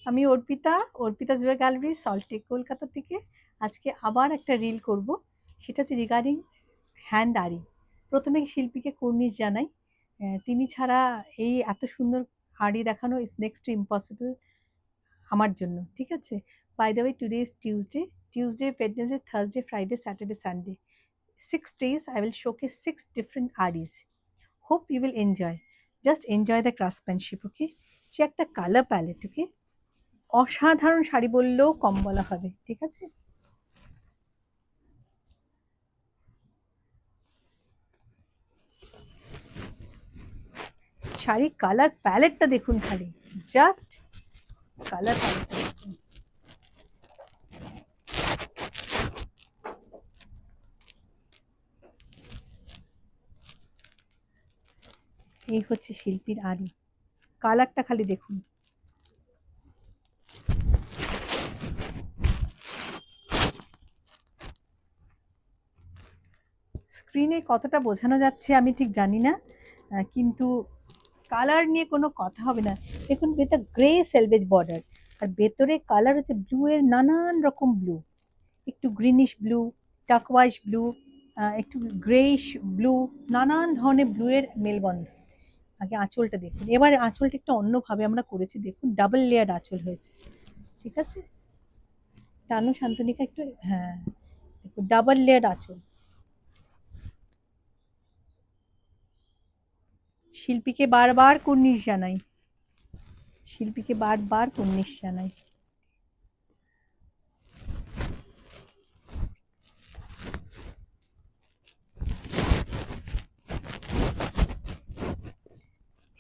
আমি Arpita, Arpita jewellery gallery, Salt Lake, Kolkata থেকে। আজকে আবার একটা রিল করব, সেটা হচ্ছে রিগার্ডিং হ্যান্ড আরি। প্রথমে শিল্পীকে কুর্নিশ জানাই, তিনি ছাড়া এই এত সুন্দর আরি দেখানো ইজ নেক্সট টু ইম্পসিবল আমার জন্য, ঠিক আছে? By the way, today is Tuesday, Tuesday, Wednesday, Thursday, Friday, Saturday, Sunday, 6 days I will showcase 6 different aris. Hope you will enjoy. Just enjoy the craftsmanship, okay? Check the color palette, okay? অসাধারণ শাড়ি বললেও কম বলা হবে, ঠিক আছে? শাড়ির colour প্যালেটটা দেখুন, খালি just colour প্যালেটটা দেখুন। এই হচ্ছে শিল্পীর আরি, কালারটা খালি দেখুন। স্ক্রিনে কতটা বোঝানো যাচ্ছে আমি ঠিক জানি না, কিন্তু কালার নিয়ে কোনো কথা হবে না। দেখুন, এটা গ্রে সেলভেজ বর্ডার, আর ভেতরে কালার হচ্ছে ব্লু এর নানান রকম ব্লু, একটু গ্রিনিশ ব্লু, টাকওয়াইশ ব্লু, একটু গ্রেইশ ব্লু, নানান ধরনের ব্লু এর মেলবন্ধ। আগে আঁচলটা দেখুন, এবার আঁচলটা একটু অন্যভাবে আমরা করেছি, দেখুন ডাবল লেয়ার আঁচল হয়েছে, ঠিক আছে? টানো শান্তনিকা একটু, হ্যাঁ দেখুন ডাবল লেয়ার আঁচল। শিল্পীকে বারবার কুর্নিশ জানাই, শিল্পীকে বারবার কুর্নিশ জানাই।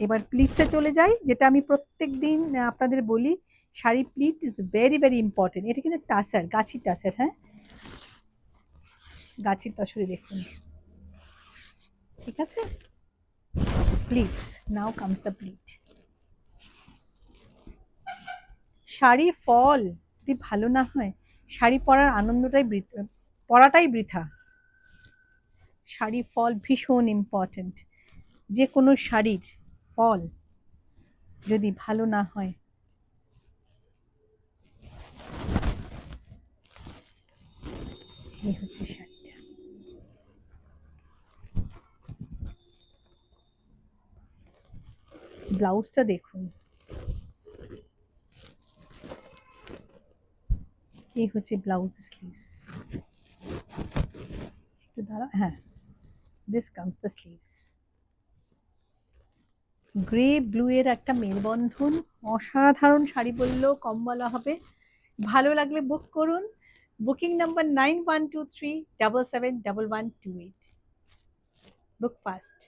এবার প্লিটসে চলে যাই, যেটা আমি প্রত্যেক দিন আপনাদের বলি, sari pleat is very very important. এটা কিন্তু টাসার, গাছির টাসার, হ্যাঁ গাছির তসরে দেখুন, ঠিক আছে? Pleats, now comes the pleat. Sari fall যদি ভালো না হয়, শাড়ি পরার আনন্দটাই পরাটাই বৃথা। শাড়ি ফল ভীষণ ইম্পর্টেন্ট, যে কোনো শাড়ির ফল যদি ভালো না হয়। এই হচ্ছে শাড়িটা, ব্লাউজটা দেখুন, এই হচ্ছে ব্লাউজ স্লিভস। একটু দাঁড়া, হ্যাঁ, this comes the sleeves. Grey blue এর একটা মেলবন্ধন, অসাধারণ শাড়ি বললেও কম বলা হবে। ভালো লাগলে বুক করুন, বুকিং নাম্বার 9123771128। বুক ফাস্ট।